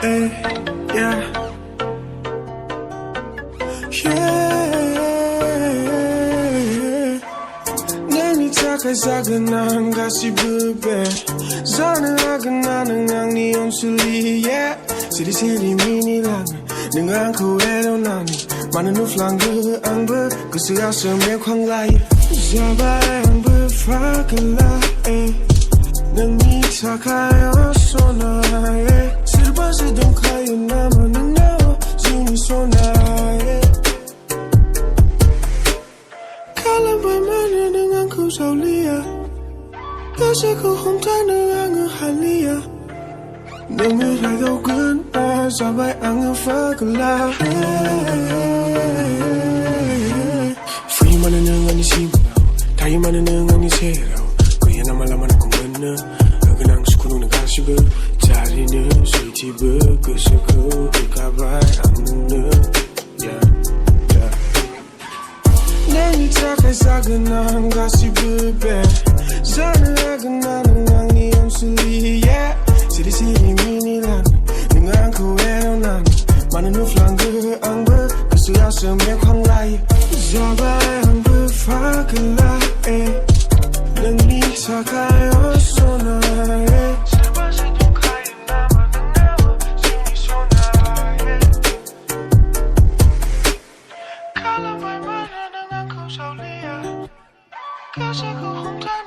eh, yeah. Nani takai zaganan gasi bebe Zana aganan ngang ni onsuli, yeah. Siri-siri mini lang Nang ko ero nani Mana nu flang ge ang be Kesuya semai kwang lai Zabai ang be fakala, eh. Nang ni takai osona, eh. Swrbasw Dongkhayw nama nang zuni sona, eh. Kalau mana dengan ku saulia Kasih ku homtai dengan halia Dengan raya guna Sampai angin fakala Free mana dengan isi menau Tayi mana dengan isi rau Kaya nama-lama nak kumana Agenang sukuno nak kasih ber Cari ne Suiti ber Kesuku Ikabai angin yeah. Nani takai zaganan gasi bebe Zana aganan ngang ni onsuli, yeah. Siri-siri mini lang Dengan ko ero nani Mana nu flang ge ang be Kesuya semai kwang lai Zabai ang be fakala, eh. Nang ni takai osona, eh. Swrbasw Dongkhayw nama nang zuni sona, eh. Kalau mana dengan ku saulia Kasih ku homtai